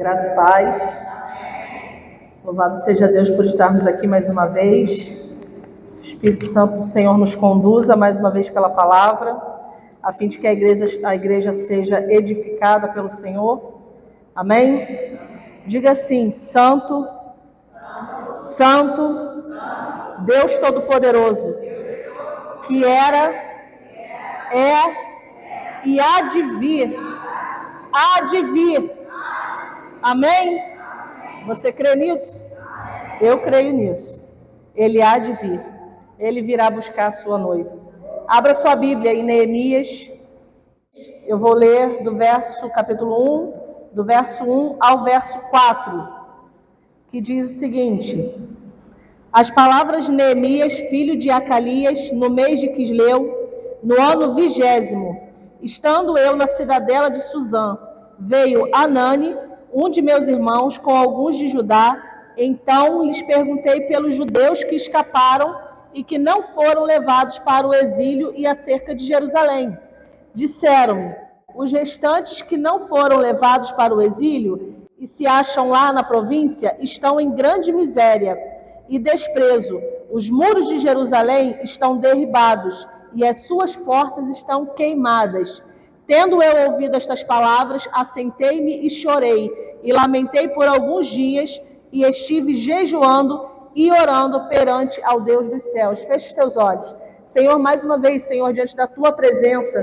Graça e paz. Louvado seja Deus por estarmos aqui mais uma vez. Que o Espírito Santo do Senhor nos conduza mais uma vez pela palavra, a fim de que a igreja seja edificada pelo Senhor. Amém? Diga assim: Santo, Santo, Deus Todo-Poderoso, que era, é e há de vir. Há de vir. Amém? Você crê nisso? Eu creio nisso. Ele há de vir. Ele virá buscar a sua noiva. Abra sua Bíblia em Neemias. Eu vou ler do capítulo 1, do verso 1 ao verso 4, que diz o seguinte: as palavras de Neemias, filho de Acalias, no mês de Quisleu, no ano 20º, estando eu na cidadela de Suzã, veio Anani, um de meus irmãos, com alguns de Judá. Então lhes perguntei pelos judeus que escaparam e que não foram levados para o exílio e acerca de Jerusalém. Disseram-me: os restantes que não foram levados para o exílio e se acham lá na província estão em grande miséria e desprezo. Os muros de Jerusalém estão derribados e as suas portas estão queimadas. Tendo eu ouvido estas palavras, assentei-me e chorei, e lamentei por alguns dias, e estive jejuando e orando perante ao Deus dos céus. Feche os teus olhos. Senhor, mais uma vez, Senhor, diante da tua presença,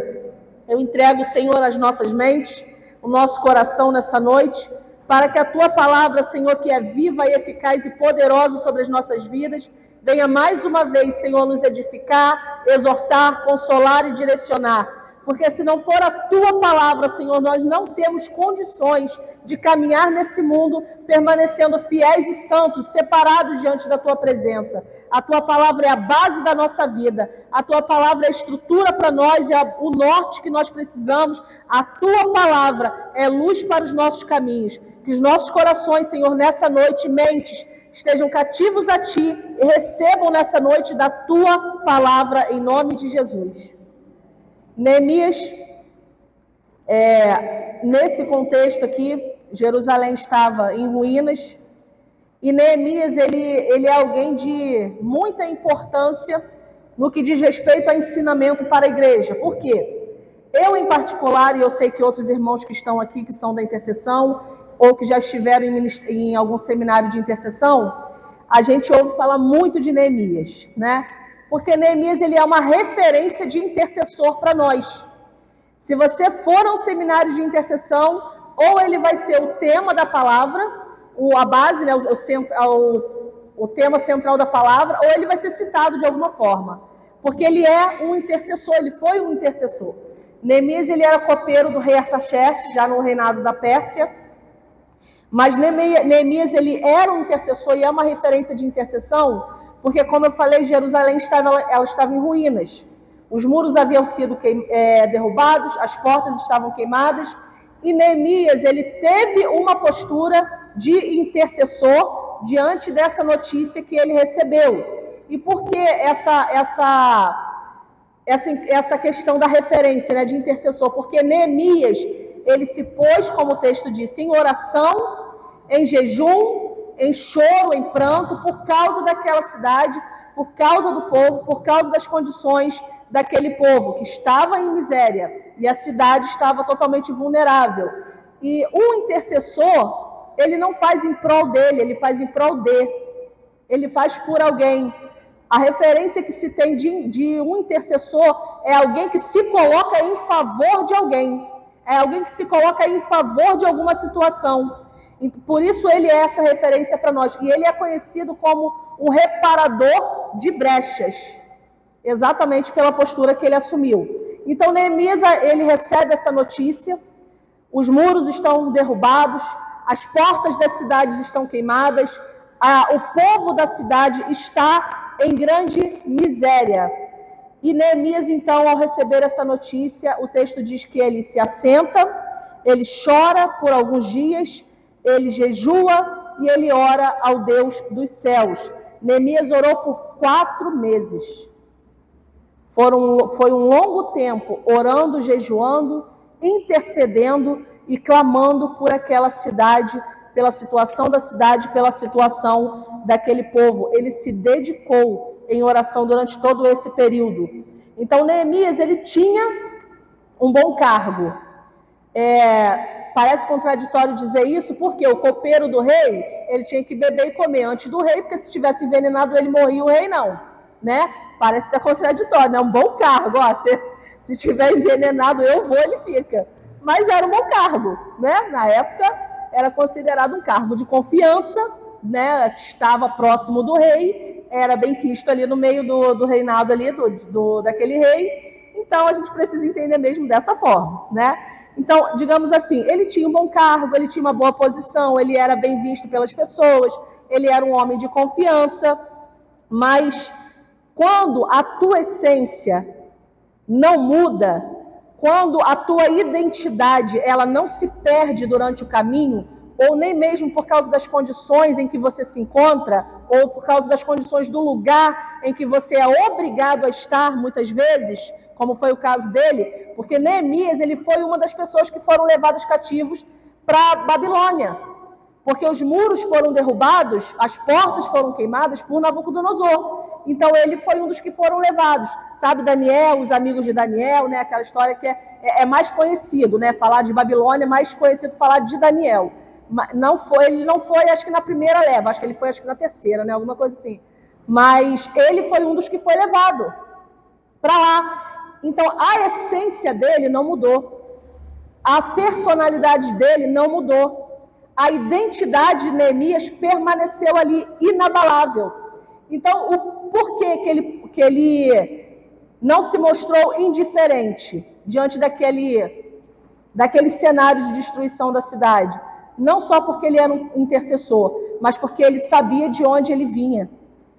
eu entrego, Senhor, as nossas mentes, o nosso coração nessa noite, para que a tua palavra, Senhor, que é viva e eficaz e poderosa sobre as nossas vidas, venha mais uma vez, Senhor, nos edificar, exortar, consolar e direcionar. Porque se não for a tua palavra, Senhor, nós não temos condições de caminhar nesse mundo permanecendo fiéis e santos, separados diante da tua presença. A tua palavra é a base da nossa vida. A tua palavra é a estrutura para nós, é o norte que nós precisamos. A tua palavra é luz para os nossos caminhos. Que os nossos corações, Senhor, nessa noite, mentes, estejam cativos a ti e recebam nessa noite da tua palavra, em nome de Jesus. Neemias, nesse contexto aqui, Jerusalém estava em ruínas, e Neemias ele é alguém de muita importância no que diz respeito ao ensinamento para a igreja. Por quê? Eu, em particular, e eu sei que outros irmãos que estão aqui, que são da intercessão, ou que já estiveram em algum seminário de intercessão, a gente ouve falar muito de Neemias, né? Porque Neemias ele é uma referência de intercessor para nós. Se você for a um seminário de intercessão, ou ele vai ser o tema da palavra, a base, né, o tema central da palavra, ou ele vai ser citado de alguma forma. Porque ele é um intercessor, ele foi um intercessor. Neemias ele era copeiro do rei Artaxerxes, já no reinado da Pérsia. Mas Neemias ele era um intercessor e é uma referência de intercessão, porque, como eu falei, Jerusalém estava em ruínas. Os muros haviam sido derrubados, as portas estavam queimadas, e Neemias ele teve uma postura de intercessor diante dessa notícia que ele recebeu. E por que essa questão da referência, né, de intercessor? Porque Neemias ele se pôs, como o texto disse, em oração, em jejum, em choro, em pranto, por causa daquela cidade, por causa do povo, por causa das condições daquele povo que estava em miséria e a cidade estava totalmente vulnerável. E um intercessor, ele não faz em prol dele, ele faz em prol de. Ele faz por alguém. A referência que se tem de um intercessor é alguém que se coloca em favor de alguém. É alguém que se coloca em favor de alguma situação. Por isso ele é essa referência para nós. E ele é conhecido como um reparador de brechas, exatamente pela postura que ele assumiu. Então Neemias ele recebe essa notícia: os muros estão derrubados, as portas das cidades estão queimadas, o povo da cidade está em grande miséria. E Neemias, então, ao receber essa notícia, o texto diz que ele se assenta, ele chora por alguns dias, ele jejua e ele ora ao Deus dos céus. Neemias orou por 4 meses. Foi um longo tempo orando, jejuando, intercedendo e clamando por aquela cidade, pela situação da cidade, pela situação daquele povo. Ele se dedicou em oração durante todo esse período. Então, Neemias, ele tinha um bom cargo. Parece contraditório dizer isso, porque o copeiro do rei, ele tinha que beber e comer antes do rei, porque se tivesse envenenado ele morria, o rei não, né? Parece até contraditório, né? Um bom cargo, ó, se tiver envenenado eu vou, ele fica. Mas era um bom cargo, né? Na época era considerado um cargo de confiança, né? Estava próximo do rei, era bem quisto ali no meio do reinado ali, daquele rei. Então a gente precisa entender mesmo dessa forma, né? Então, digamos assim, ele tinha um bom cargo, ele tinha uma boa posição, ele era bem visto pelas pessoas, ele era um homem de confiança, mas quando a tua essência não muda, quando a tua identidade ela não se perde durante o caminho, ou nem mesmo por causa das condições em que você se encontra, ou por causa das condições do lugar em que você é obrigado a estar, muitas vezes, como foi o caso dele, porque Neemias ele foi uma das pessoas que foram levadas cativos para Babilônia, porque os muros foram derrubados, as portas foram queimadas por Nabucodonosor. Então ele foi um dos que foram levados. Sabe Daniel, os amigos de Daniel, né? Aquela história que é mais conhecido, né? Falar de Babilônia é mais conhecido falar de Daniel. Ele não foi, acho que na primeira leva, acho que ele foi na terceira, né? Alguma coisa assim. Mas ele foi um dos que foi levado para lá. Então, a essência dele não mudou. A personalidade dele não mudou. A identidade de Neemias permaneceu ali inabalável. Então, o porquê que ele não se mostrou indiferente diante daquele cenário de destruição da cidade? Não só porque ele era um intercessor, mas porque ele sabia de onde ele vinha.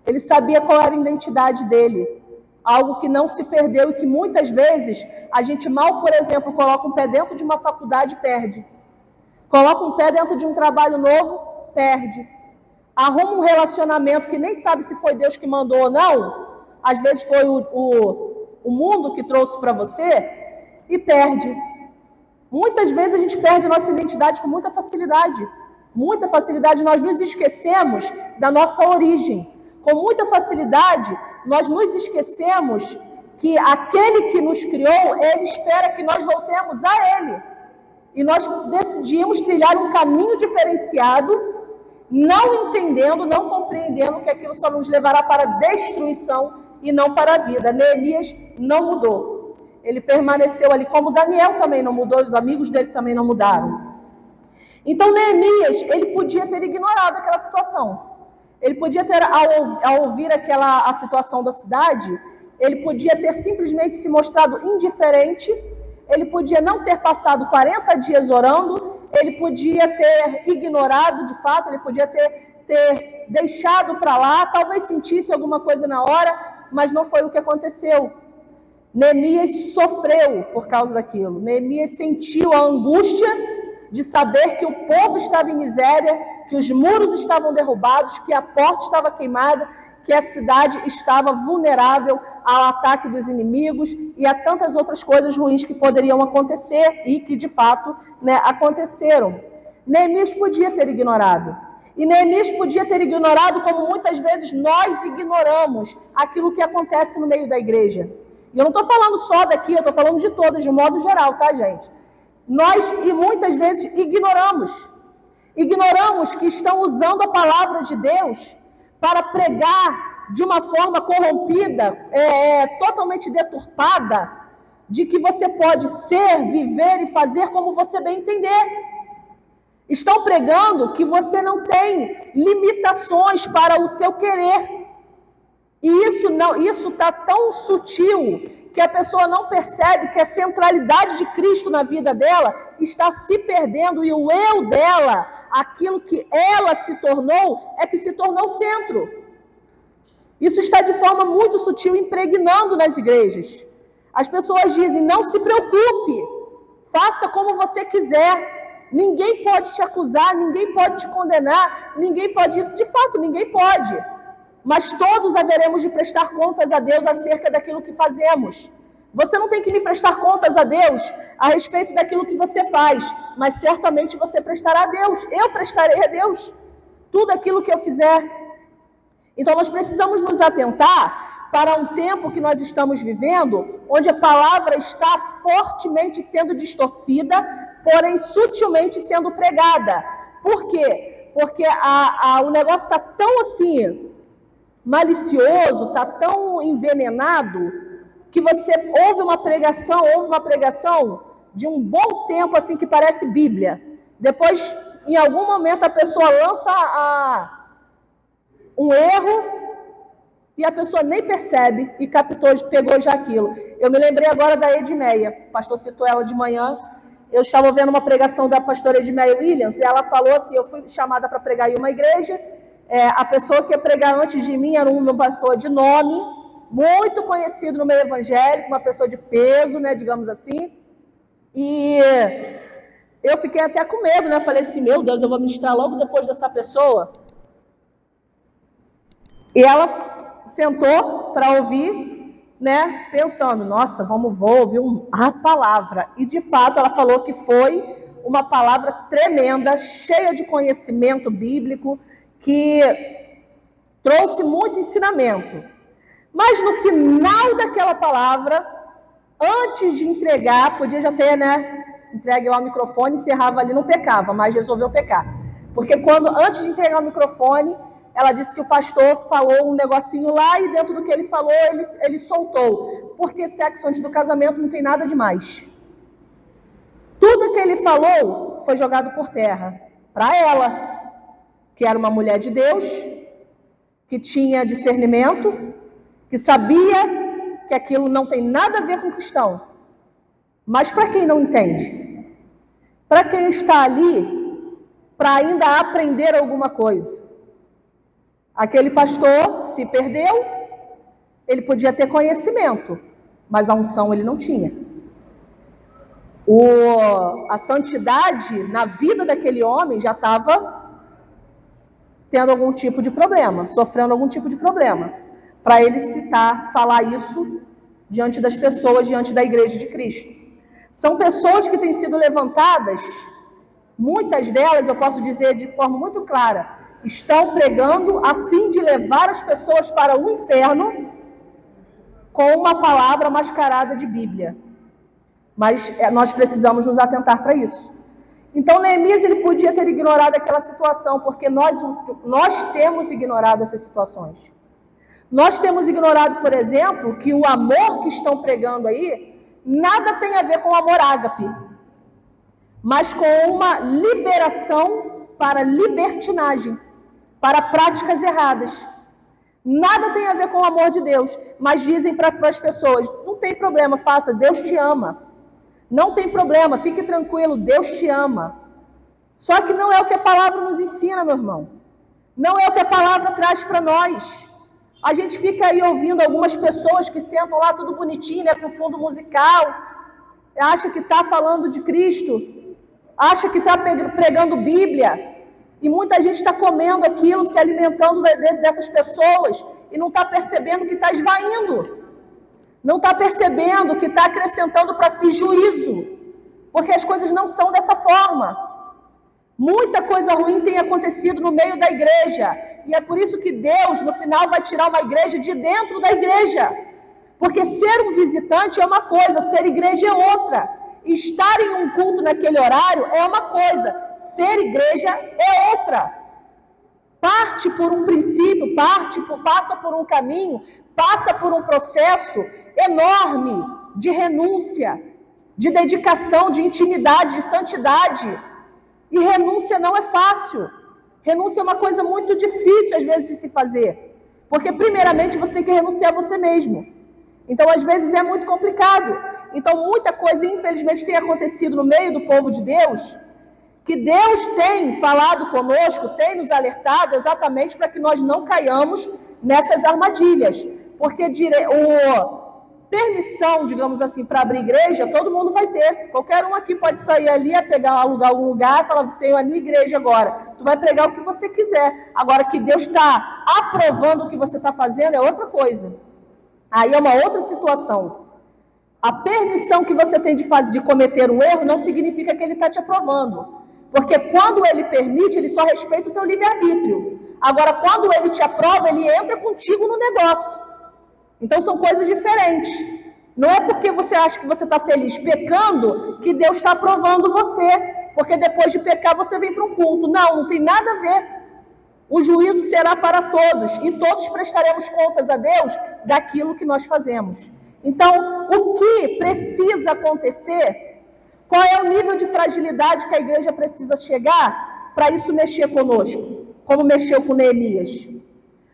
Ele sabia qual era a identidade dele. Algo que não se perdeu e que muitas vezes a gente mal, por exemplo, coloca um pé dentro de uma faculdade e perde. Coloca um pé dentro de um trabalho novo, perde. Arruma um relacionamento que nem sabe se foi Deus que mandou ou não, às vezes foi o mundo que trouxe para você, e perde. Muitas vezes a gente perde a nossa identidade com muita facilidade. Muita facilidade, nós nos esquecemos da nossa origem. Com muita facilidade, nós nos esquecemos que aquele que nos criou, ele espera que nós voltemos a ele. E nós decidimos trilhar um caminho diferenciado, não entendendo, não compreendendo que aquilo só nos levará para a destruição e não para a vida. Neemias não mudou. Ele permaneceu ali, como Daniel também não mudou, os amigos dele também não mudaram. Então Neemias, ele podia ter ignorado aquela situação. Ele podia ter, ao ouvir a situação da cidade, ele podia ter simplesmente se mostrado indiferente, ele podia não ter passado 40 dias orando, ele podia ter ignorado de fato, ele podia ter deixado para lá, talvez sentisse alguma coisa na hora, mas não foi o que aconteceu. Neemias sofreu por causa daquilo. Neemias sentiu a angústia de saber que o povo estava em miséria, que os muros estavam derrubados, que a porta estava queimada, que a cidade estava vulnerável ao ataque dos inimigos e a tantas outras coisas ruins que poderiam acontecer e que, de fato, aconteceram. Neemias podia ter ignorado. E Neemias podia ter ignorado como muitas vezes nós ignoramos aquilo que acontece no meio da igreja. E eu não estou falando só daqui, eu estou falando de todas, de um modo geral, tá, gente? Nós, e muitas vezes, ignoramos que estão usando a palavra de Deus para pregar de uma forma corrompida, totalmente deturpada, de que você pode ser, viver e fazer como você bem entender. Estão pregando que você não tem limitações para o seu querer. E isso está tão sutil que a pessoa não percebe que a centralidade de Cristo na vida dela está se perdendo e o eu dela, aquilo que ela se tornou, é que se tornou o centro. Isso está de forma muito sutil impregnando nas igrejas. As pessoas dizem, não se preocupe, faça como você quiser, ninguém pode te acusar, ninguém pode te condenar, ninguém pode isso. De fato, ninguém pode. Mas todos haveremos de prestar contas a Deus acerca daquilo que fazemos. Você não tem que me prestar contas a Deus a respeito daquilo que você faz, mas certamente você prestará a Deus. Eu prestarei a Deus tudo aquilo que eu fizer. Então nós precisamos nos atentar para um tempo que nós estamos vivendo, onde a palavra está fortemente sendo distorcida, porém sutilmente sendo pregada. Por quê? Porque o negócio está tão assim, malicioso, está tão envenenado, que você ouve uma pregação de um bom tempo, assim, que parece Bíblia. Depois, em algum momento, a pessoa lança um erro e a pessoa nem percebe e captou, pegou já aquilo. Eu me lembrei agora da Edmeia, o pastor citou ela de manhã. Eu estava vendo uma pregação da pastora Edmeia Williams e ela falou assim, eu fui chamada para pregar em uma igreja, a pessoa que ia pregar antes de mim era uma pessoa de nome, muito conhecido no meio evangélico, uma pessoa de peso, né, digamos assim, e eu fiquei até com medo, né, falei assim, meu Deus, eu vou ministrar logo depois dessa pessoa, e ela sentou para ouvir, né, pensando, nossa, vou ouvir a palavra, e de fato ela falou que foi uma palavra tremenda, cheia de conhecimento bíblico, que trouxe muito ensinamento. Mas no final daquela palavra, antes de entregar, podia já ter, né, entregue lá o microfone, encerrava ali, não pecava, mas resolveu pecar. Porque antes de entregar o microfone, ela disse que o pastor falou um negocinho lá e dentro do que ele falou, ele soltou. Porque sexo antes do casamento não tem nada demais. Tudo que ele falou foi jogado por terra. Para ela, que era uma mulher de Deus, que tinha discernimento, que sabia que aquilo não tem nada a ver com cristão. Mas para quem não entende, para quem está ali para ainda aprender alguma coisa, aquele pastor se perdeu, ele podia ter conhecimento, mas a unção ele não tinha. A santidade na vida daquele homem já estava tendo algum tipo de problema, sofrendo algum tipo de problema, para ele falar isso diante das pessoas, diante da igreja de Cristo. São pessoas que têm sido levantadas, muitas delas, eu posso dizer de forma muito clara, estão pregando a fim de levar as pessoas para o inferno com uma palavra mascarada de Bíblia. Mas nós precisamos nos atentar para isso. Então, Neemias, ele podia ter ignorado aquela situação, porque nós temos ignorado essas situações. Nós temos ignorado, por exemplo, que o amor que estão pregando aí, nada tem a ver com o amor ágape, mas com uma liberação para libertinagem, para práticas erradas. Nada tem a ver com o amor de Deus, mas dizem para as pessoas, não tem problema, faça, Deus te ama. Não tem problema, fique tranquilo, Deus te ama. Só que não é o que a palavra nos ensina, meu irmão. Não é o que a palavra traz para nós. A gente fica aí ouvindo algumas pessoas que sentam lá tudo bonitinho, né, com fundo musical, acha que está falando de Cristo, acha que está pregando Bíblia, e muita gente está comendo aquilo, se alimentando dessas pessoas, e não está percebendo que está esvaindo. Não está percebendo que está acrescentando para si juízo, porque as coisas não são dessa forma. Muita coisa ruim tem acontecido no meio da igreja, e é por isso que Deus, no final, vai tirar uma igreja de dentro da igreja. Porque ser um visitante é uma coisa, ser igreja é outra. Estar em um culto naquele horário é uma coisa, ser igreja é outra. Parte por um princípio, passa por um caminho, passa por um processo enorme de renúncia, de dedicação, de intimidade, de santidade. E renúncia não é fácil. Renúncia é uma coisa muito difícil, às vezes, de se fazer. Porque, primeiramente, você tem que renunciar a você mesmo. Então, às vezes, é muito complicado. Então, muita coisa, infelizmente, tem acontecido no meio do povo de Deus, que Deus tem falado conosco, tem nos alertado exatamente para que nós não caiamos nessas armadilhas. Porque permissão, digamos assim, para abrir igreja, todo mundo vai ter. Qualquer um aqui pode sair ali, alugar algum lugar e falar, tenho a minha igreja agora. Tu vai pregar o que você quiser. Agora, que Deus está aprovando o que você está fazendo é outra coisa. Aí é uma outra situação. A permissão que você tem de cometer um erro não significa que ele está te aprovando. Porque quando ele permite, ele só respeita o teu livre-arbítrio. Agora, quando ele te aprova, ele entra contigo no negócio. Então, são coisas diferentes. Não é porque você acha que você está feliz pecando que Deus está aprovando você. Porque depois de pecar, você vem para um culto. Não tem nada a ver. O juízo será para todos. E todos prestaremos contas a Deus daquilo que nós fazemos. Então, o que precisa acontecer? Qual é o nível de fragilidade que a igreja precisa chegar para isso mexer conosco? Como mexeu com Neemias.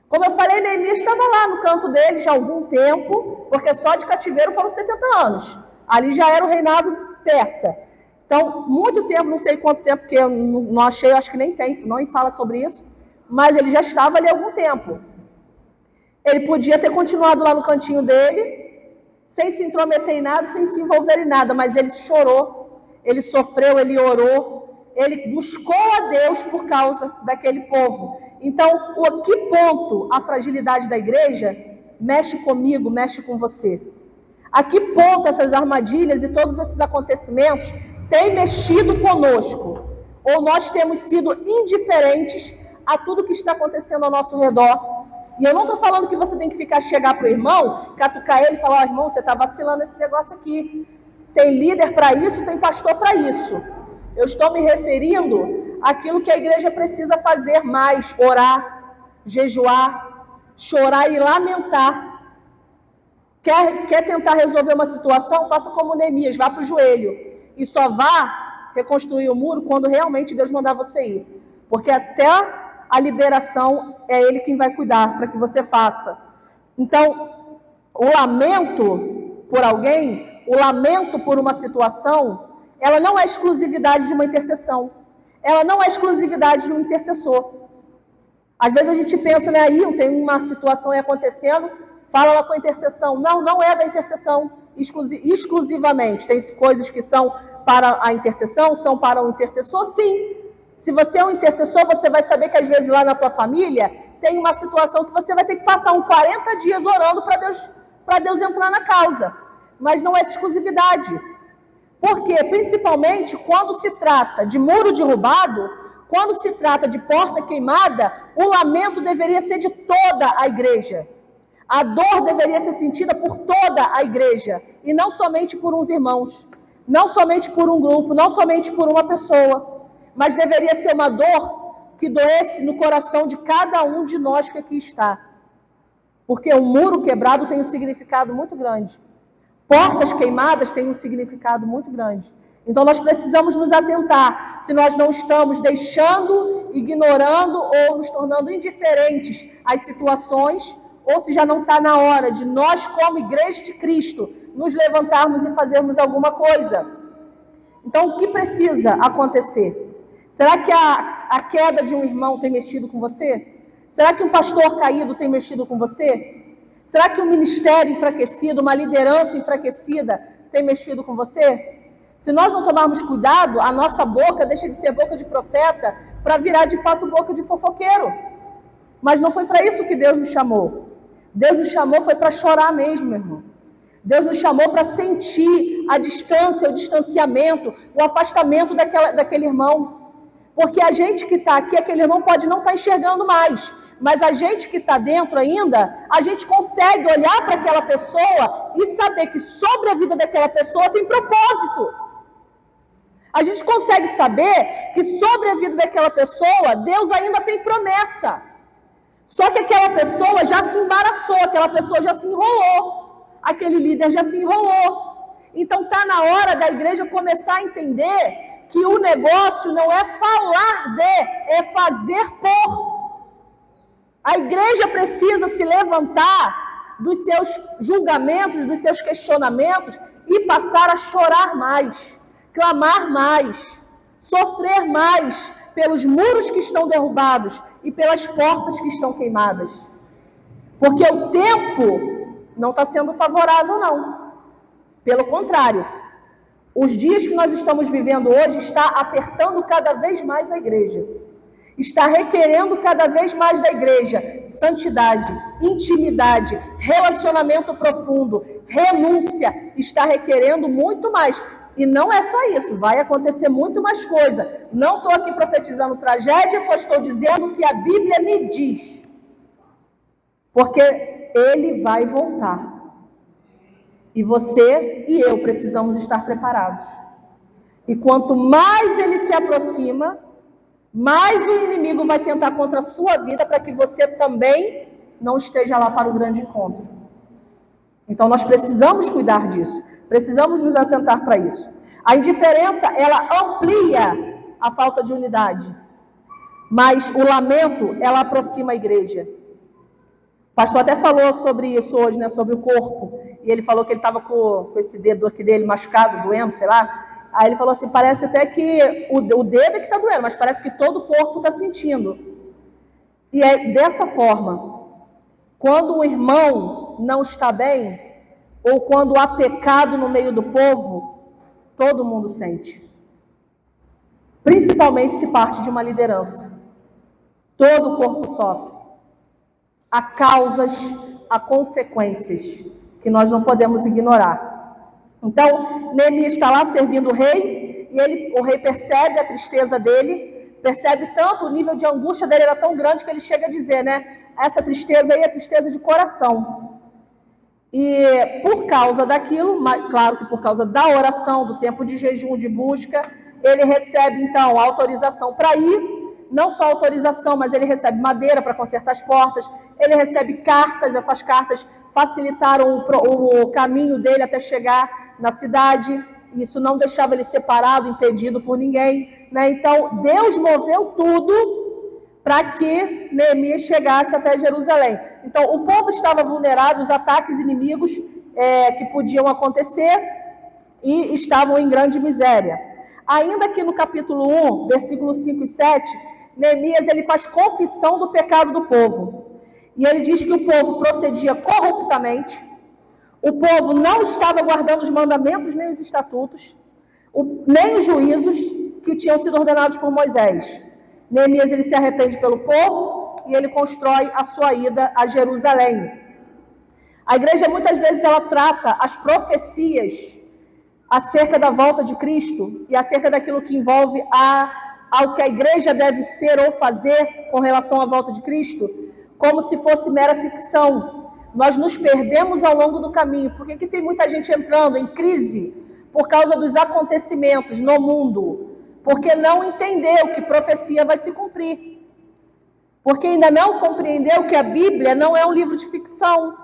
Como eu falei, Neemias estava lá no canto dele já há algum tempo, porque só de cativeiro foram 70 anos. Ali já era o reinado persa. Então, muito tempo, não sei quanto tempo, porque eu não achei, acho que nem tem, não fala sobre isso, mas ele já estava ali há algum tempo. Ele podia ter continuado lá no cantinho dele, sem se intrometer em nada, sem se envolver em nada, mas ele chorou, ele sofreu, ele orou, ele buscou a Deus por causa daquele povo. Então, a que ponto a fragilidade da igreja mexe comigo, mexe com você? A que ponto essas armadilhas e todos esses acontecimentos têm mexido conosco? Ou nós temos sido indiferentes a tudo que está acontecendo ao nosso redor? E eu não estou falando que você tem que chegar para o irmão, catucar ele e falar, irmão, você está vacilando esse negócio aqui. Tem líder para isso, tem pastor para isso. Eu estou me referindo àquilo que a igreja precisa fazer mais, orar, jejuar, chorar e lamentar. Quer tentar resolver uma situação? Faça como Neemias, vá para o joelho. E só vá reconstruir o muro quando realmente Deus mandar você ir. Porque até a liberação é Ele quem vai cuidar para que você faça. Então, o lamento por alguém, o lamento por uma situação, ela não é exclusividade de uma intercessão. Ela não é exclusividade de um intercessor. Às vezes a gente pensa, né, aí tem uma situação aí acontecendo, fala lá com a intercessão. Não é da intercessão exclusivamente. Tem coisas que são para a intercessão, são para o intercessor, sim. Se você é um intercessor, você vai saber que às vezes lá na tua família tem uma situação que você vai ter que passar uns 40 dias orando para Deus entrar na causa. Mas não é exclusividade. Por quê? Principalmente quando se trata de muro derrubado, quando se trata de porta queimada, o lamento deveria ser de toda a igreja. A dor deveria ser sentida por toda a igreja, e não somente por uns irmãos, não somente por um grupo, não somente por uma pessoa. Mas deveria ser uma dor que doesse no coração de cada um de nós que aqui está. Porque um muro quebrado tem um significado muito grande. Portas queimadas têm um significado muito grande. Então nós precisamos nos atentar se nós não estamos deixando, ignorando ou nos tornando indiferentes às situações, ou se já não está na hora de nós, como Igreja de Cristo, nos levantarmos e fazermos alguma coisa. Então o que precisa acontecer? Será que a queda de um irmão tem mexido com você? Será que um pastor caído tem mexido com você? Será que um ministério enfraquecido, uma liderança enfraquecida tem mexido com você? Se nós não tomarmos cuidado, a nossa boca deixa de ser boca de profeta para virar de fato boca de fofoqueiro. Mas não foi para isso que Deus nos chamou. Deus nos chamou foi para chorar mesmo, meu irmão. Deus nos chamou para sentir a distância, o distanciamento, o afastamento daquele irmão. Porque a gente que está aqui, aquele irmão pode não estar enxergando mais, mas a gente que está dentro ainda, a gente consegue olhar para aquela pessoa e saber que sobre a vida daquela pessoa tem propósito. A gente consegue saber que sobre a vida daquela pessoa, Deus ainda tem promessa. Só que aquela pessoa já se embaraçou, aquela pessoa já se enrolou, aquele líder já se enrolou. Então está na hora da igreja começar a entender que o negócio não é falar é fazer por. A igreja precisa se levantar dos seus julgamentos, dos seus questionamentos e passar a chorar mais, clamar mais, sofrer mais pelos muros que estão derrubados e pelas portas que estão queimadas. Porque o tempo não está sendo favorável, não. Pelo contrário. Os dias que nós estamos vivendo hoje está apertando cada vez mais a igreja. está requerendo cada vez mais da igreja santidade, intimidade, relacionamento profundo, renúncia, está requerendo muito mais. E não é só isso, vai acontecer muito mais coisa. Não estou aqui profetizando tragédia, só estou dizendo o que a Bíblia me diz. Porque ele vai voltar. E você e eu precisamos estar preparados. E quanto mais ele se aproxima, mais o inimigo vai tentar contra a sua vida para que você também não esteja lá para o grande encontro. Então nós precisamos cuidar disso. Precisamos nos atentar para isso. A indiferença, ela amplia a falta de unidade. Mas o lamento, ela aproxima a igreja. O pastor até falou sobre isso hoje, né? Sobre o corpo. E ele falou que ele estava com esse dedo aqui dele machucado, doendo, sei lá. Aí ele falou assim, parece até que o dedo é que está doendo, mas parece que todo o corpo está sentindo. E é dessa forma. Quando um irmão não está bem, ou quando há pecado no meio do povo, todo mundo sente. Principalmente se parte de uma liderança. Todo o corpo sofre. Há causas, há consequências que nós não podemos ignorar. Então, Neemias está lá servindo o rei, e o rei percebe a tristeza dele, percebe tanto, o nível de angústia dele era tão grande que ele chega a dizer, né? Essa tristeza aí é tristeza de coração. E por causa daquilo, claro que por causa da oração, do tempo de jejum, de busca, ele recebe então a autorização para ir. Não só autorização, mas ele recebe madeira para consertar as portas, ele recebe cartas, essas cartas facilitaram o caminho dele até chegar na cidade, isso não deixava ele separado, impedido por ninguém, né? Então, Deus moveu tudo para que Neemias chegasse até Jerusalém. Então, o povo estava vulnerável aos ataques inimigos que podiam acontecer e estavam em grande miséria. Ainda aqui no capítulo 1, versículos 5 e 7, Neemias ele faz confissão do pecado do povo. E ele diz que o povo procedia corruptamente, o povo não estava guardando os mandamentos nem os estatutos, nem os juízos que tinham sido ordenados por Moisés. Neemias ele se arrepende pelo povo e ele constrói a sua ida a Jerusalém. A igreja muitas vezes ela trata as profecias acerca da volta de Cristo e acerca daquilo que envolve ao que a igreja deve ser ou fazer com relação à volta de Cristo, como se fosse mera ficção. Nós nos perdemos ao longo do caminho. Por que tem muita gente entrando em crise? Por causa dos acontecimentos no mundo. Porque não entendeu que profecia vai se cumprir. Porque ainda não compreendeu que a Bíblia não é um livro de ficção.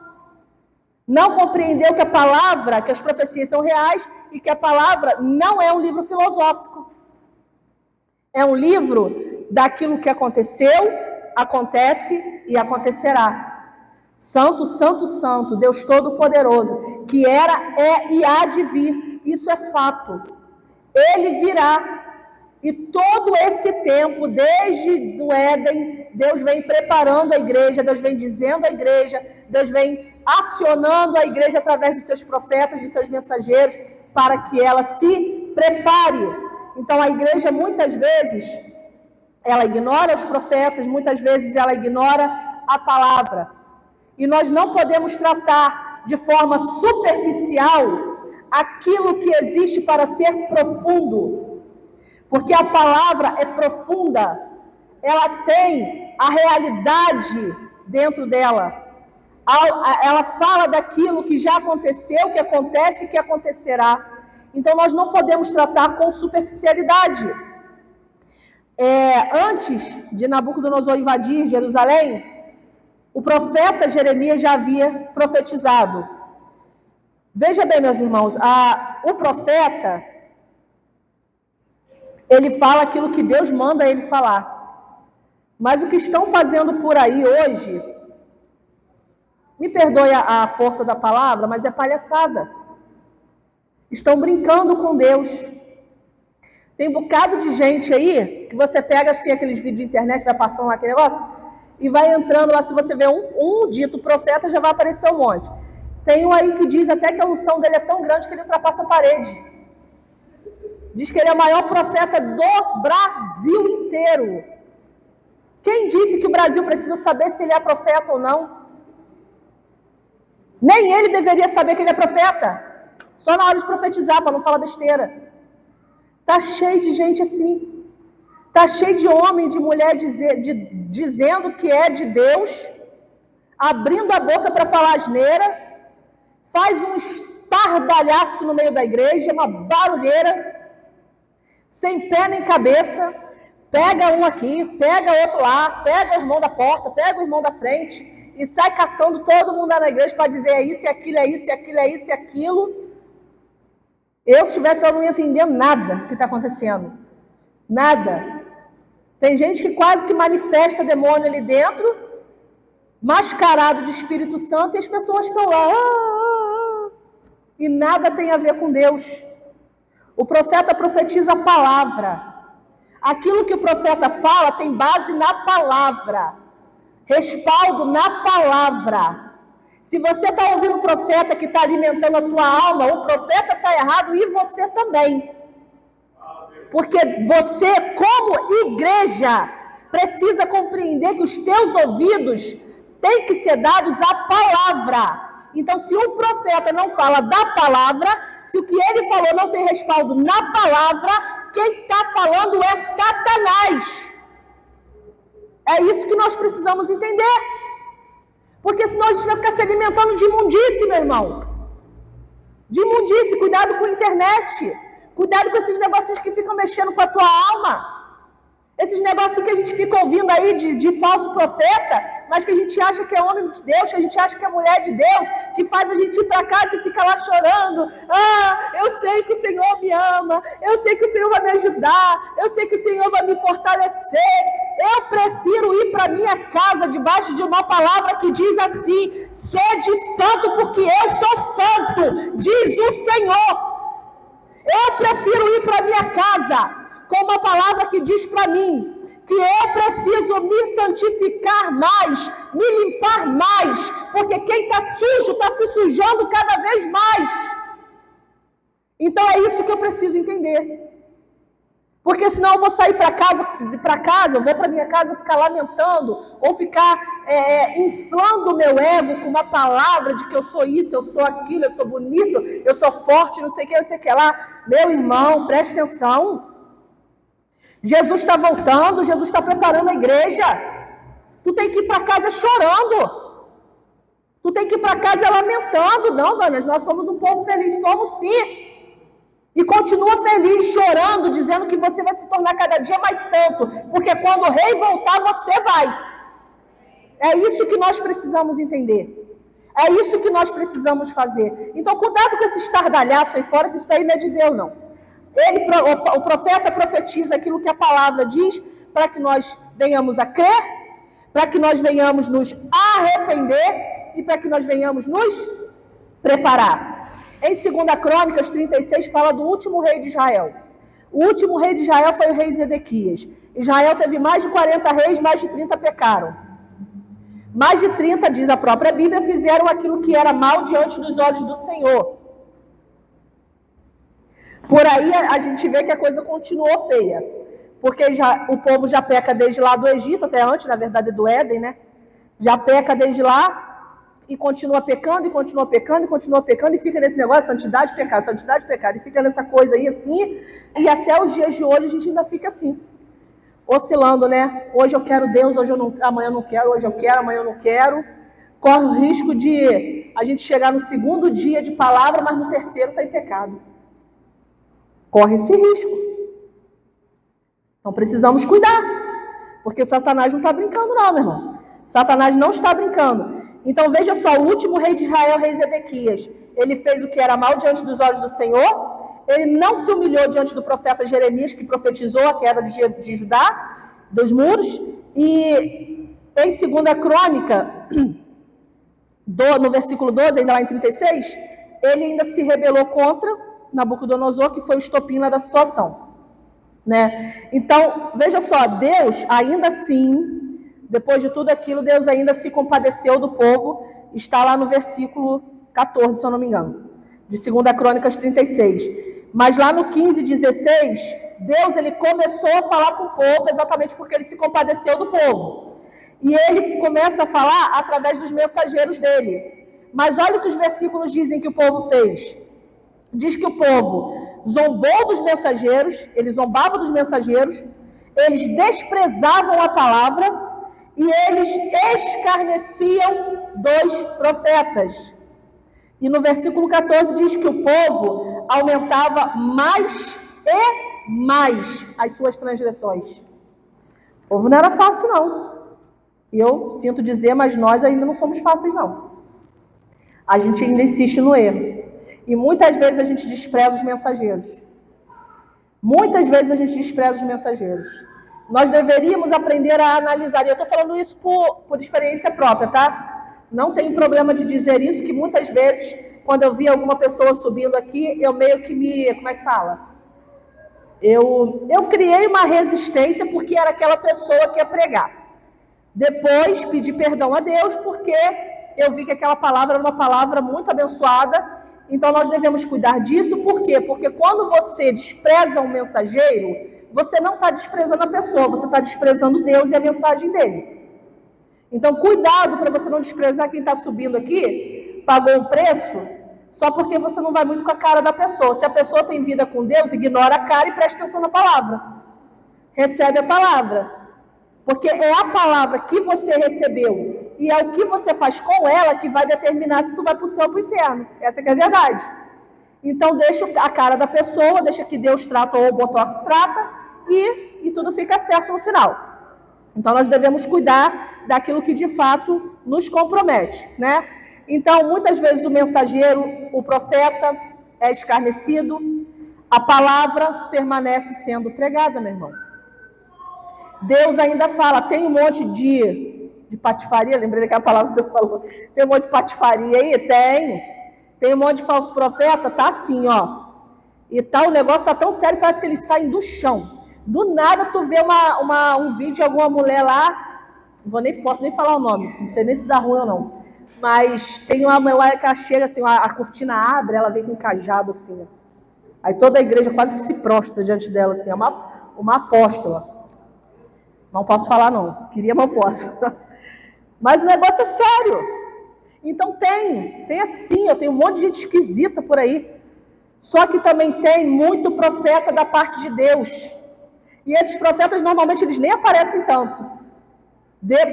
Não compreendeu que a palavra, que as profecias são reais e que a palavra não é um livro filosófico. É um livro daquilo que aconteceu, acontece e acontecerá. Santo, santo, santo, Deus Todo-Poderoso, que era, é e há de vir. Isso é fato. Ele virá. E todo esse tempo, desde o Éden, Deus vem preparando a igreja, Deus vem dizendo à igreja, Deus vem acionando a igreja através dos seus profetas, dos seus mensageiros, para que ela se prepare. Então a igreja muitas vezes, ela ignora os profetas, muitas vezes ela ignora a palavra. E nós não podemos tratar de forma superficial aquilo que existe para ser profundo. Porque a palavra é profunda, ela tem a realidade dentro dela. Ela fala daquilo que já aconteceu, que acontece e que acontecerá. Então nós não podemos tratar com superficialidade. Antes de Nabucodonosor invadir Jerusalém, o profeta Jeremias já havia profetizado. Veja bem, meus irmãos, o profeta, ele fala aquilo que Deus manda ele falar. Mas o que estão fazendo por aí hoje, me perdoe a força da palavra, mas é palhaçada. Estão brincando com Deus. Tem um bocado de gente aí, que você pega assim aqueles vídeos de internet, vai passando lá aquele negócio, e vai entrando lá, se você vê um dito profeta, já vai aparecer um monte. Tem um aí que diz até que a unção dele é tão grande que ele ultrapassa a parede. Diz que ele é o maior profeta do Brasil inteiro. Quem disse que o Brasil precisa saber se ele é profeta ou não? Nem ele deveria saber que ele é profeta. Só na hora de profetizar, para não falar besteira. Está cheio de gente assim. Está cheio de homem e de mulher dizendo que é de Deus, abrindo a boca para falar asneira, faz um estardalhaço no meio da igreja, uma barulheira, sem pé nem cabeça, pega um aqui, pega outro lá, pega o irmão da porta, pega o irmão da frente e sai catando todo mundo na igreja para dizer é isso, é aquilo, é isso, é aquilo, é isso, é aquilo. Eu, se tivesse, eu não ia entender nada do que está acontecendo. Nada. Tem gente que quase que manifesta demônio ali dentro, mascarado de Espírito Santo, e as pessoas estão lá. E nada tem a ver com Deus. O profeta profetiza a palavra. Aquilo que o profeta fala tem base na palavra. Respaldo na palavra. Se você está ouvindo um profeta que está alimentando a tua alma, o profeta está errado e você também. Porque você, como igreja, precisa compreender que os teus ouvidos têm que ser dados à palavra. Então, se o profeta não fala da palavra, se o que ele falou não tem respaldo na palavra, quem está falando é Satanás. É isso que nós precisamos entender. Porque senão a gente vai ficar se alimentando de imundície, meu irmão. De imundície, cuidado com a internet. Cuidado com esses negocinhos que ficam mexendo com a tua alma. Esses negocinhos que a gente fica ouvindo aí de falso profeta, mas que a gente acha que é homem de Deus, que a gente acha que é mulher de Deus, que faz a gente ir para casa e fica lá chorando. Eu sei que o Senhor me ama, eu sei que o Senhor vai me ajudar, eu sei que o Senhor vai me fortalecer. Eu prefiro ir para minha casa debaixo de uma palavra que diz assim: sede santo porque eu sou santo, diz o Senhor. Eu prefiro ir para minha casa com uma palavra que diz para mim que eu preciso me santificar mais, me limpar mais, porque quem está sujo está se sujando cada vez mais. Então é isso que eu preciso entender. Porque senão eu vou sair para casa, eu vou para minha casa ficar lamentando, ou ficar inflando o meu ego com uma palavra de que eu sou isso, eu sou aquilo, eu sou bonito, eu sou forte, não sei o que, não sei o que lá. Meu irmão, preste atenção. Jesus está voltando, Jesus está preparando a igreja. Tu tem que ir para casa chorando. Tu tem que ir para casa lamentando. Não, dona, nós somos um povo feliz, somos sim. E continua feliz, chorando, dizendo que você vai se tornar cada dia mais santo, porque quando o rei voltar, você vai. É isso que nós precisamos entender. É isso que nós precisamos fazer. Então, cuidado com esse estardalhaço aí fora, que isso daí não é de Deus, não. O profeta profetiza aquilo que a palavra diz, para que nós venhamos a crer, para que nós venhamos nos arrepender e para que nós venhamos nos preparar. Em 2 Crônicas 36 fala do último rei de Israel. O último rei de Israel foi o rei Zedequias. Israel teve mais de 40 reis, mais de 30 pecaram. Mais de 30, diz a própria Bíblia, fizeram aquilo que era mal diante dos olhos do Senhor. Por aí a gente vê que a coisa continuou feia. Porque o povo já peca desde lá do Egito, até antes, na verdade, do Éden, né? Já peca desde lá. E continua pecando, e continua pecando, e continua pecando, e fica nesse negócio, santidade, pecado, e fica nessa coisa aí assim, e até os dias de hoje a gente ainda fica assim, oscilando, né? Hoje eu quero Deus, amanhã eu não quero, hoje eu quero, amanhã eu não quero. Corre o risco de a gente chegar no segundo dia de palavra, mas no terceiro está em pecado. Corre esse risco. Então precisamos cuidar, porque Satanás não está brincando não, meu irmão. Satanás não está brincando. Então veja só, o último rei de Israel, o rei Zedequias, ele fez o que era mal diante dos olhos do Senhor, ele não se humilhou diante do profeta Jeremias, que profetizou a queda de Judá, dos muros, e em 2 Crônica, no versículo 12, ainda lá em 36, ele ainda se rebelou contra Nabucodonosor, que foi o estopim da situação, né? Então, veja só, Deus ainda assim, depois de tudo aquilo, Deus ainda se compadeceu do povo. Está lá no versículo 14, se eu não me engano, de 2 Crônicas 36. Mas lá no 15, 16, Deus ele começou a falar com o povo exatamente porque ele se compadeceu do povo. E ele começa a falar através dos mensageiros dele. Mas olha o que os versículos dizem que o povo fez. Diz que o povo zombou dos mensageiros, eles zombavam dos mensageiros, eles desprezavam a palavra e eles escarneciam dos profetas. E no versículo 14 diz que o povo aumentava mais e mais as suas transgressões. O povo não era fácil, não. E eu sinto dizer, mas nós ainda não somos fáceis, não. A gente ainda insiste no erro. E muitas vezes a gente despreza os mensageiros. Muitas vezes a gente despreza os mensageiros. Nós deveríamos aprender a analisar. E eu estou falando isso por experiência própria, tá? Não tenho problema de dizer isso, que muitas vezes, quando eu vi alguma pessoa subindo aqui, eu meio que me... Como é que fala? Eu criei uma resistência porque era aquela pessoa que ia pregar. Depois pedi perdão a Deus porque eu vi que aquela palavra era uma palavra muito abençoada. Então nós devemos cuidar disso. Por quê? Porque quando você despreza um mensageiro, você não está desprezando a pessoa, você está desprezando Deus e a mensagem dele. Então cuidado para você não desprezar quem está subindo aqui, pagou um preço, só porque você não vai muito com a cara da pessoa. Se a pessoa tem vida com Deus, ignora a cara e preste atenção na palavra. Recebe a palavra. Porque é a palavra que você recebeu e é o que você faz com ela que vai determinar se tu vai para o céu ou para o inferno. Essa que é a verdade. Então deixa a cara da pessoa, deixa que Deus trata ou o Botox trata e tudo fica certo no final. Então nós devemos cuidar daquilo que de fato nos compromete, né? Então muitas vezes o mensageiro, o profeta é escarnecido, a palavra permanece sendo pregada, meu irmão. Deus ainda fala, tem um monte de patifaria, lembrei daquela palavra que você falou, tem um monte de patifaria aí? Tem um monte de falso profeta? Tá assim, ó. E tá, o negócio tá tão sério, parece que eles saem do chão. Do nada tu vê um vídeo de alguma mulher lá, posso nem falar o nome, não sei nem se dá ruim ou não, mas tem uma mulher que ela chega assim, a cortina abre, ela vem com um cajado assim, ó. Aí toda a igreja quase que se prostra diante dela, assim, é uma apóstola. Não posso falar não, queria, mas não posso. Mas o negócio é sério. Então tem assim, eu tenho um monte de gente esquisita por aí. Só que também tem muito profeta da parte de Deus. E esses profetas normalmente eles nem aparecem tanto.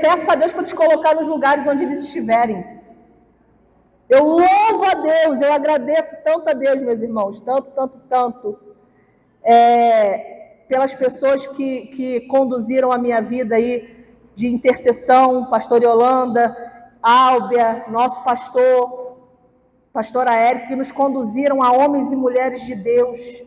Peça a Deus para te colocar nos lugares onde eles estiverem. Eu louvo a Deus, eu agradeço tanto a Deus, meus irmãos, tanto. Pelas pessoas que conduziram a minha vida aí de intercessão, pastor Yolanda, Álbia, nosso pastora Érica, que nos conduziram a homens e mulheres de Deus,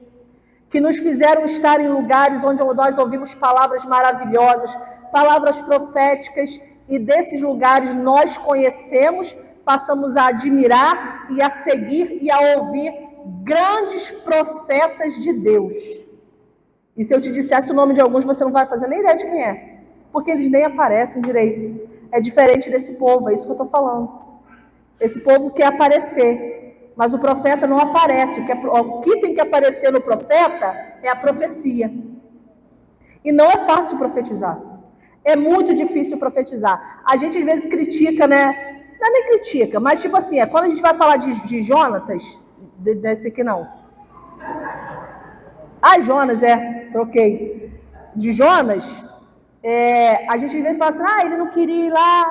que nos fizeram estar em lugares onde nós ouvimos palavras maravilhosas, palavras proféticas, e desses lugares nós conhecemos, passamos a admirar e a seguir e a ouvir grandes profetas de Deus. E se eu te dissesse o nome de alguns, você não vai fazer nem ideia de quem é. Porque eles nem aparecem direito. É diferente desse povo, é isso que eu estou falando. Esse povo quer aparecer, mas o profeta não aparece. O que tem que aparecer no profeta é a profecia. E não é fácil profetizar. É muito difícil profetizar. A gente às vezes critica, né? Não, nem critica, mas tipo assim, quando a gente vai falar de Jonatas, desse aqui não. Jonas, troquei. De Jonas, a gente às vezes fala assim, ele não queria ir lá,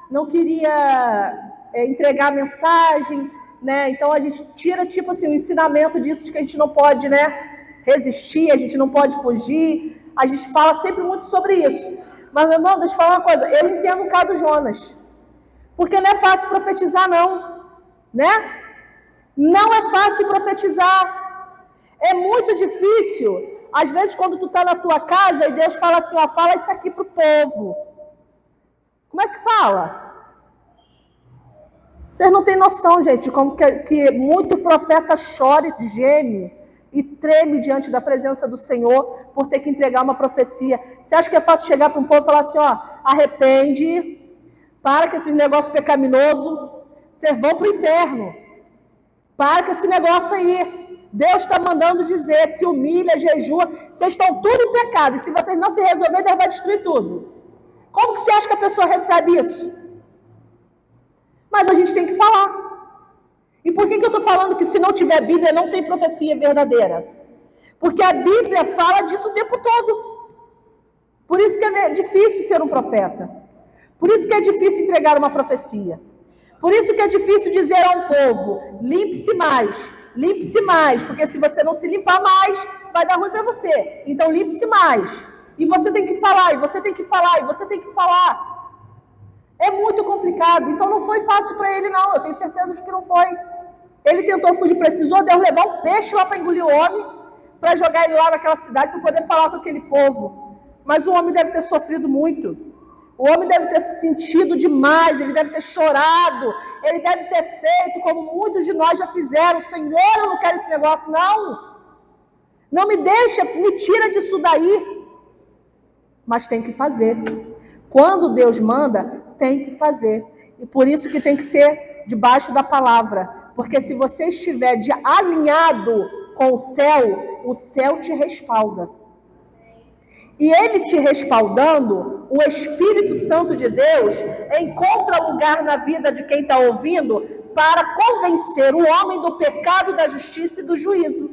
não queria entregar a mensagem, né? Então a gente tira, tipo assim, o ensinamento disso, de que a gente não pode, né, resistir, a gente não pode fugir. A gente fala sempre muito sobre isso. Mas, meu irmão, deixa eu falar uma coisa, eu entendo o caso do Jonas. Porque não é fácil profetizar, não, né? Não é fácil profetizar. É muito difícil, às vezes, quando tu está na tua casa e Deus fala assim, fala isso aqui para o povo. Como é que fala? Vocês não têm noção, gente, como que muito profeta chora e geme e treme diante da presença do Senhor por ter que entregar uma profecia. Você acha que é fácil chegar para um povo e falar assim, arrepende, para com esses negócios pecaminosos, vocês vão para o inferno. Para com esse negócio aí. Deus está mandando dizer, se humilha, jejua, vocês estão tudo em pecado, e se vocês não se resolverem, Deus vai destruir tudo. Como que você acha que a pessoa recebe isso? Mas a gente tem que falar. E por que eu estou falando que se não tiver Bíblia não tem profecia verdadeira? Porque a Bíblia fala disso o tempo todo. Por isso que é difícil ser um profeta. Por isso que é difícil entregar uma profecia. Por isso que é difícil dizer a um povo, limpe-se mais, porque se você não se limpar mais, vai dar ruim para você. Então limpe-se mais. E você tem que falar, e você tem que falar, e você tem que falar. É muito complicado. Então não foi fácil para ele, não. Eu tenho certeza de que não foi. Ele tentou fugir, precisou Deus levar um peixe lá para engolir o homem, para jogar ele lá naquela cidade, para poder falar com aquele povo. Mas o homem deve ter sofrido muito. O homem deve ter sentido demais, ele deve ter chorado, ele deve ter feito como muitos de nós já fizeram. Senhor, eu não quero esse negócio, não. Não me deixa, me tira disso daí. Mas tem que fazer. Quando Deus manda, tem que fazer. E por isso que tem que ser debaixo da palavra. Porque se você estiver alinhado com o céu te respalda. E ele te respaldando, o Espírito Santo de Deus encontra lugar na vida de quem está ouvindo para convencer o homem do pecado, da justiça e do juízo.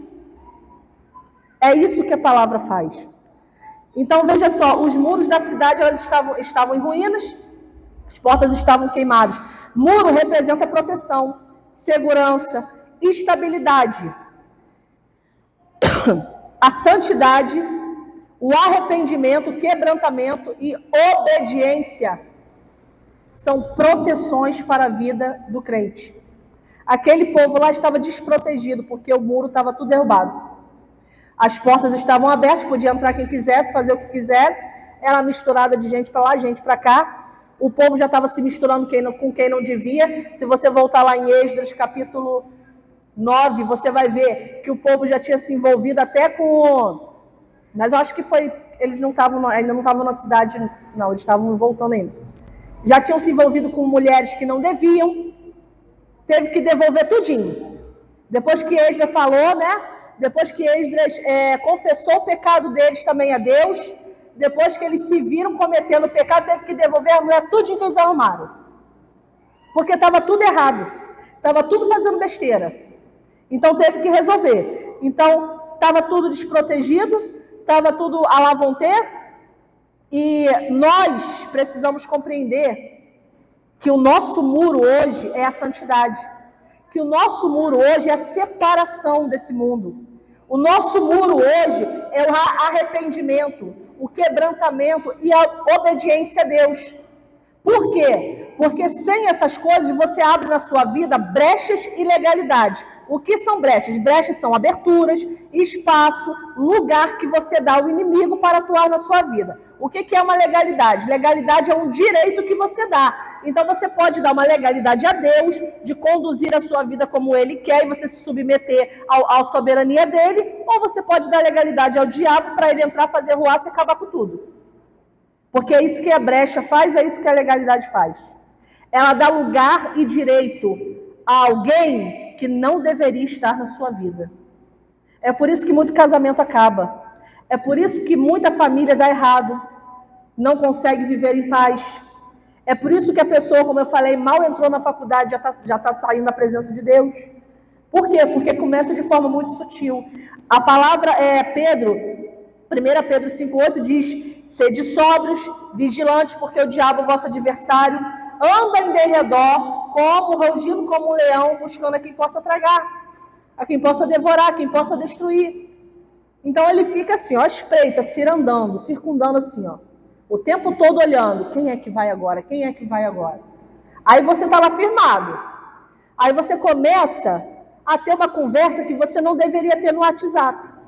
É isso que a palavra faz. Então veja só, os muros da cidade elas estavam em ruínas, as portas estavam queimadas. Muro representa proteção, segurança, estabilidade. A santidade, o arrependimento, o quebrantamento e obediência são proteções para a vida do crente. Aquele povo lá estava desprotegido, porque o muro estava tudo derrubado. As portas estavam abertas, podia entrar quem quisesse, fazer o que quisesse, era misturada de gente para lá, gente para cá. O povo já estava se misturando com quem não devia. Se você voltar lá em Esdras, capítulo 9, você vai ver que o povo já tinha se envolvido até com... Mas eu acho que foi... Eles ainda não estavam na cidade, não, eles estavam voltando ainda. Já tinham se envolvido com mulheres que não deviam. Teve que devolver tudinho. Depois que Esdras falou, né? Depois que Esdras confessou o pecado deles também a Deus, depois que eles se viram cometendo o pecado, teve que devolver a mulher tudinho que eles arrumaram. Porque estava tudo errado. Estava tudo fazendo besteira. Então teve que resolver. Então estava tudo desprotegido, estava tudo à la vontade, e nós precisamos compreender que o nosso muro hoje é a santidade. Que o nosso muro hoje é a separação desse mundo. O nosso muro hoje é o arrependimento, o quebrantamento e a obediência a Deus. Por quê? Porque sem essas coisas você abre na sua vida brechas e legalidade. O que são brechas? Brechas são aberturas, espaço, lugar que você dá ao inimigo para atuar na sua vida. O que é uma legalidade? Legalidade é um direito que você dá. Então você pode dar uma legalidade a Deus, de conduzir a sua vida como Ele quer e você se submeter à soberania dEle, ou você pode dar legalidade ao diabo para ele entrar, fazer ruaça e acabar com tudo. Porque é isso que a brecha faz, é isso que a legalidade faz. Ela dá lugar e direito a alguém que não deveria estar na sua vida. É por isso que muito casamento acaba. É por isso que muita família dá errado, não consegue viver em paz. É por isso que a pessoa, como eu falei, mal entrou na faculdade, já tá saindo da presença de Deus. Por quê? Porque começa de forma muito sutil. A palavra Pedro... 1 Pedro 5,8 diz, sede sóbrios, vigilantes, porque o diabo, vosso adversário, anda em derredor, rugindo como um leão, buscando a quem possa tragar, a quem possa devorar, a quem possa destruir. Então ele fica assim, ó, espreita, cirandando, circundando assim, ó, o tempo todo olhando, quem é que vai agora, quem é que vai agora? Aí você está lá firmado, aí você começa a ter uma conversa que você não deveria ter no WhatsApp.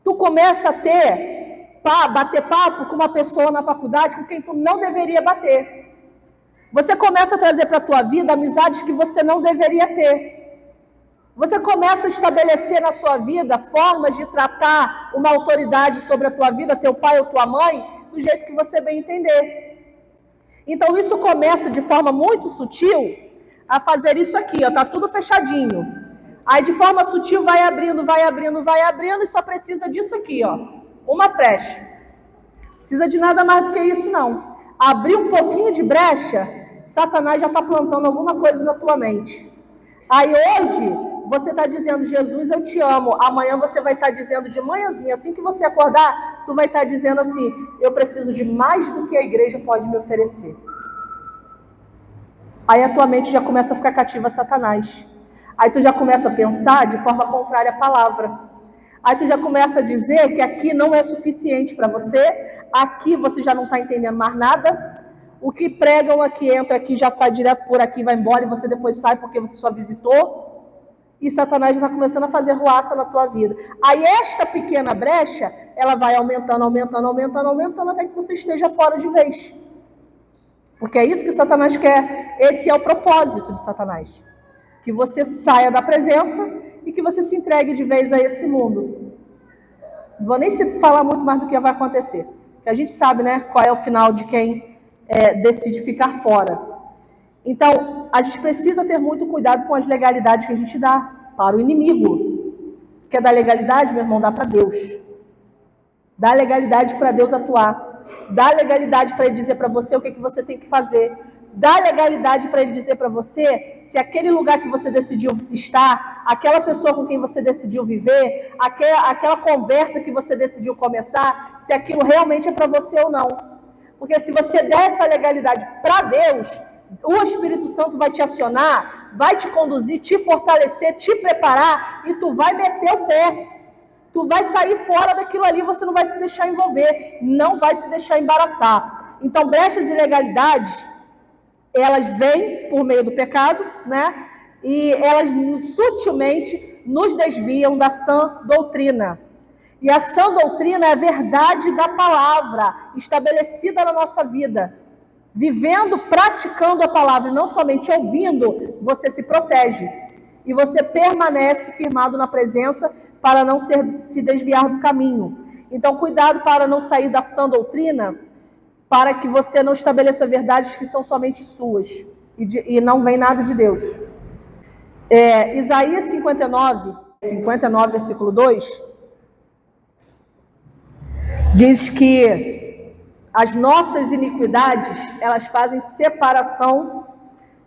Tu começa a bater papo com uma pessoa na faculdade com quem tu não deveria bater. Você começa a trazer para a tua vida amizades que você não deveria ter. Você começa a estabelecer na sua vida formas de tratar uma autoridade sobre a tua vida, teu pai ou tua mãe, do jeito que você bem entender. Então isso começa de forma muito sutil a fazer isso aqui, ó, tá tudo fechadinho. Aí de forma sutil vai abrindo, e só precisa disso aqui, ó, uma frecha. Não precisa de nada mais do que isso, não. abrir um pouquinho de brecha, Satanás já está plantando alguma coisa na tua mente. Aí hoje, você está dizendo, Jesus, eu te amo. Amanhã você vai estar dizendo de manhãzinha, assim que você acordar, tu vai estar dizendo assim, eu preciso de mais do que a igreja pode me oferecer. Aí a tua mente já começa a ficar cativa a Satanás. Aí tu já começa a pensar de forma contrária à palavra. Aí tu já começa a dizer que aqui não é suficiente para você, aqui você já não está entendendo mais nada, o que pregam aqui, entra aqui, já sai direto por aqui, vai embora e você depois sai porque você só visitou, e Satanás já está começando a fazer ruaça na tua vida. Aí esta pequena brecha, ela vai aumentando, até que você esteja fora de vez. Porque é isso que Satanás quer, esse é o propósito de Satanás. Que você saia da presença e que você se entregue de vez a esse mundo. Não vou nem falar muito mais do que vai acontecer. Porque a gente sabe, né, qual é o final de quem decide ficar fora. Então, a gente precisa ter muito cuidado com as legalidades que a gente dá para o inimigo. Quer dar legalidade, meu irmão? Dá para Deus. Dá legalidade para Deus atuar. Dá legalidade para Ele dizer para você o que você tem que fazer. Dá legalidade para Ele dizer para você se aquele lugar que você decidiu estar, aquela pessoa com quem você decidiu viver, aquela conversa que você decidiu começar, se aquilo realmente é para você ou não. Porque se você der essa legalidade para Deus, o Espírito Santo vai te acionar, vai te conduzir, te fortalecer, te preparar e tu vai meter o pé. Tu vai sair fora daquilo ali, você não vai se deixar envolver, não vai se deixar embaraçar. Então, brechas e ilegalidades, elas vêm por meio do pecado, né? E elas sutilmente nos desviam da sã doutrina. E a sã doutrina é a verdade da palavra estabelecida na nossa vida. Vivendo, praticando a palavra, não somente ouvindo, você se protege. E você permanece firmado na presença para não se desviar do caminho. Então, cuidado para não sair da sã doutrina, para que você não estabeleça verdades que são somente suas e não vem nada de Deus. Isaías 59, versículo 2, diz que as nossas iniquidades, elas fazem separação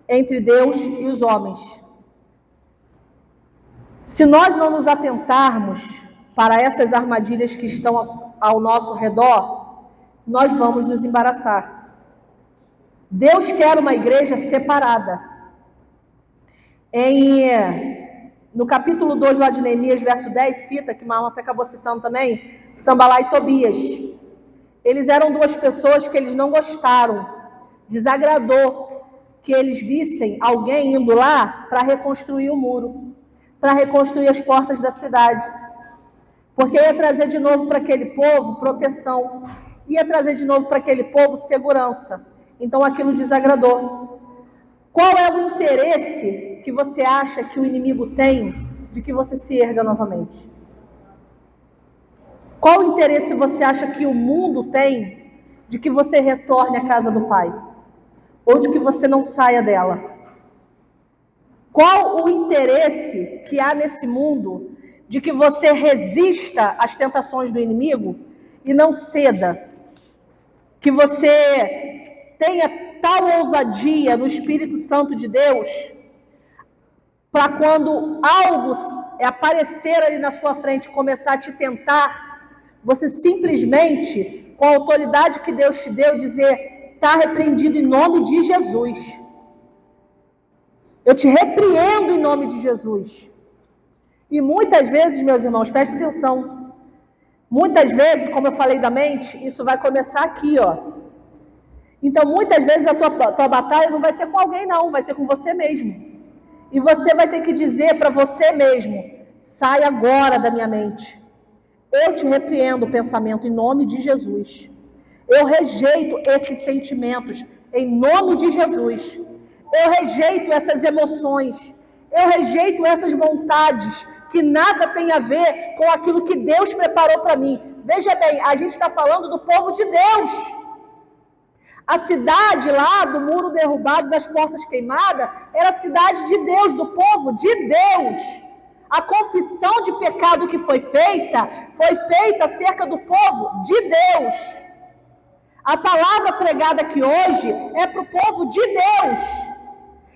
entre Deus e os homens. Se nós não nos atentarmos para essas armadilhas que estão ao nosso redor, nós vamos nos embaraçar. Deus quer uma igreja separada. No capítulo 2 lá de Neemias, verso 10, cita, que Marlon até acabou citando também, Sambalá e Tobias. Eles eram duas pessoas que eles não gostaram, desagradou que eles vissem alguém indo lá para reconstruir o muro, para reconstruir as portas da cidade. Porque ia trazer de novo para aquele povo proteção, ia trazer de novo para aquele povo segurança. Então aquilo desagradou. Qual é o interesse que você acha que o inimigo tem de que você se erga novamente? Qual o interesse você acha que o mundo tem de que você retorne à casa do Pai? Ou de que você não saia dela? Qual o interesse que há nesse mundo de que você resista às tentações do inimigo e não ceda? Que você tenha tal ousadia no Espírito Santo de Deus, para quando algo aparecer ali na sua frente, começar a te tentar, você simplesmente, com a autoridade que Deus te deu, dizer, está repreendido em nome de Jesus. Eu te repreendo em nome de Jesus. E muitas vezes, meus irmãos, prestem atenção, muitas vezes, como eu falei da mente, isso vai começar aqui, ó. Então, muitas vezes a tua batalha não vai ser com alguém, não, vai ser com você mesmo. E você vai ter que dizer para você mesmo, sai agora da minha mente. Eu te repreendo o pensamento em nome de Jesus. Eu rejeito esses sentimentos em nome de Jesus. Eu rejeito essas emoções. Eu rejeito essas vontades que nada tem a ver com aquilo que Deus preparou para mim. Veja bem, a gente está falando do povo de Deus. A cidade lá do muro derrubado, das portas queimadas, era a cidade de Deus, do povo de Deus. A confissão de pecado que foi feita acerca do povo de Deus. A palavra pregada aqui hoje é para o povo de Deus.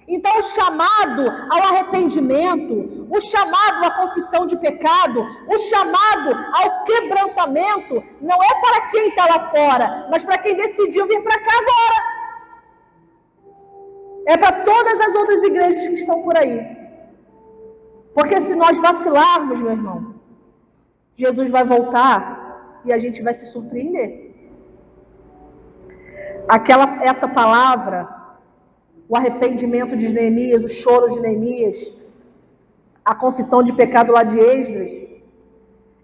Então, o chamado ao arrependimento, o chamado à confissão de pecado, o chamado ao quebrantamento, não é para quem está lá fora, mas para quem decidiu vir para cá agora. É para todas as outras igrejas que estão por aí. Porque se nós vacilarmos, meu irmão, Jesus vai voltar e a gente vai se surpreender. Essa palavra, o arrependimento de Neemias, o choro de Neemias, a confissão de pecado lá de Esdras.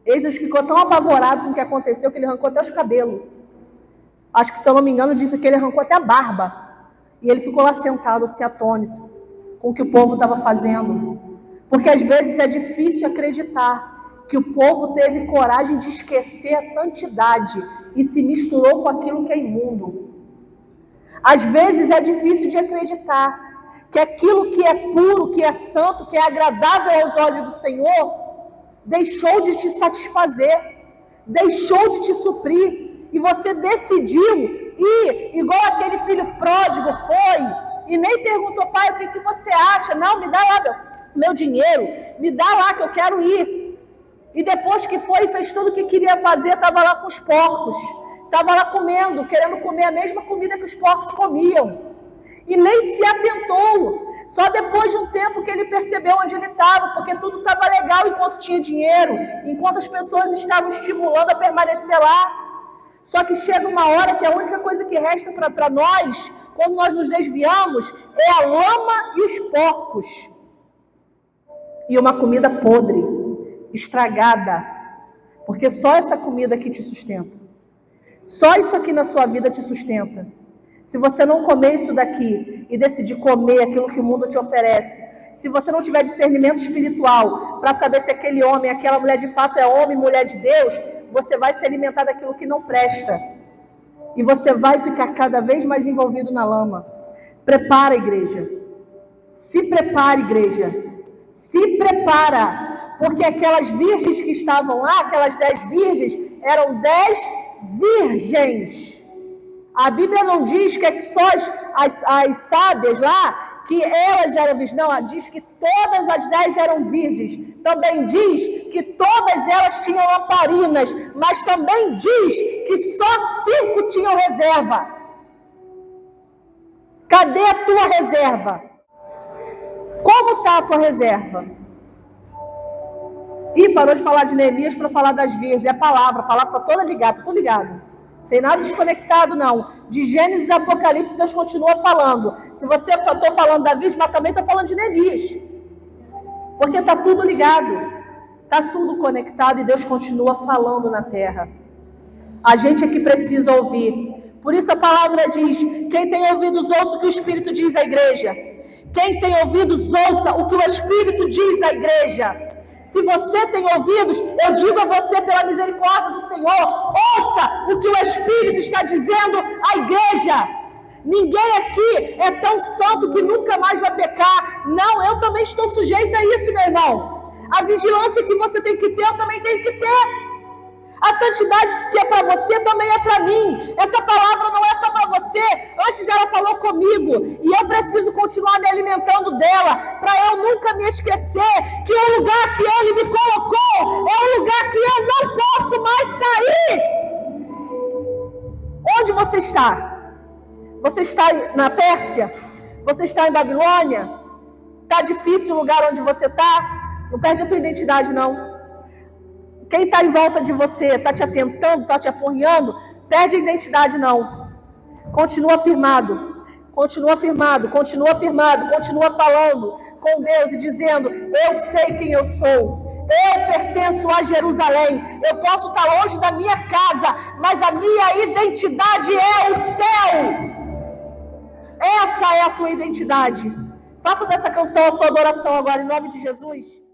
Esdras ficou tão apavorado com o que aconteceu que ele arrancou até os cabelos. Acho que, se eu não me engano, disse que ele arrancou até a barba. E ele ficou lá sentado, assim, atônito, com o que o povo estava fazendo. Porque às vezes é difícil acreditar que o povo teve coragem de esquecer a santidade e se misturou com aquilo que é imundo. Às vezes é difícil de acreditar que aquilo que é puro, que é santo, que é agradável aos olhos do Senhor, deixou de te satisfazer, deixou de te suprir, e você decidiu ir, igual aquele filho pródigo foi, e nem perguntou: pai, o que você acha? Não, me dá lá meu dinheiro, me dá lá que eu quero ir. E depois que foi e fez tudo o que queria fazer, estava lá com os porcos, estava lá comendo, querendo comer a mesma comida que os porcos comiam, e nem se atentou. Só depois de um tempo que ele percebeu onde ele estava, porque tudo estava legal enquanto tinha dinheiro, enquanto as pessoas estavam estimulando a permanecer lá. Só que chega uma hora que a única coisa que resta para nós, quando nós nos desviamos, é a lama e os porcos. E uma comida podre, estragada, porque só essa comida aqui te sustenta. Só isso aqui na sua vida te sustenta. Se você não comer isso daqui e decidir comer aquilo que o mundo te oferece, se você não tiver discernimento espiritual para saber se aquele homem, aquela mulher de fato é homem, mulher de Deus, você vai se alimentar daquilo que não presta. E você vai ficar cada vez mais envolvido na lama. Prepara, igreja. Se prepare, igreja. Se prepara. Porque aquelas virgens que estavam lá, aquelas 10 virgens, eram 10 virgens. A Bíblia não diz que é só as sábias lá, que elas eram virgens. Não, diz que todas as 10 eram virgens. Também diz que todas elas tinham lamparinas, mas também diz que só 5 tinham reserva. Cadê a tua reserva? Como está a tua reserva? Ih, parou de falar de Neemias para falar das virgens. É a palavra está toda ligada, tudo ligado. Tem nada desconectado, não. De Gênesis e Apocalipse, Deus continua falando. Se você estou falando da virgem, mas também estou falando de Neemias. Porque está tudo ligado. Está tudo conectado e Deus continua falando na terra. A gente é que precisa ouvir. Por isso a palavra diz: quem tem ouvidos, ouça o que o Espírito diz à igreja. Quem tem ouvidos, ouça o que o Espírito diz à igreja. Se você tem ouvidos, eu digo a você, pela misericórdia do Senhor, ouça o que o Espírito está dizendo à igreja. Ninguém aqui é tão santo que nunca mais vai pecar. Não, eu também estou sujeita a isso, meu irmão. A vigilância que você tem que ter, eu também tenho que ter. A santidade que é para você também é para mim. Essa palavra não é só para você. Antes ela falou comigo e eu preciso continuar me alimentando dela, para eu nunca me esquecer que o lugar que Ele me colocou é um lugar que eu não posso mais sair. Onde você está? Você está na Pérsia? Você está em Babilônia? Está difícil o lugar onde você está? Não perde a tua identidade, não. Quem está em volta de você, está te atentando, está te aporreando, perde a identidade, não. Continua firmado, continua firmado, continua firmado, continua falando com Deus e dizendo: eu sei quem eu sou, eu pertenço a Jerusalém, eu posso estar longe da minha casa, mas a minha identidade é o céu. Essa é a tua identidade. Faça dessa canção a sua adoração agora, em nome de Jesus.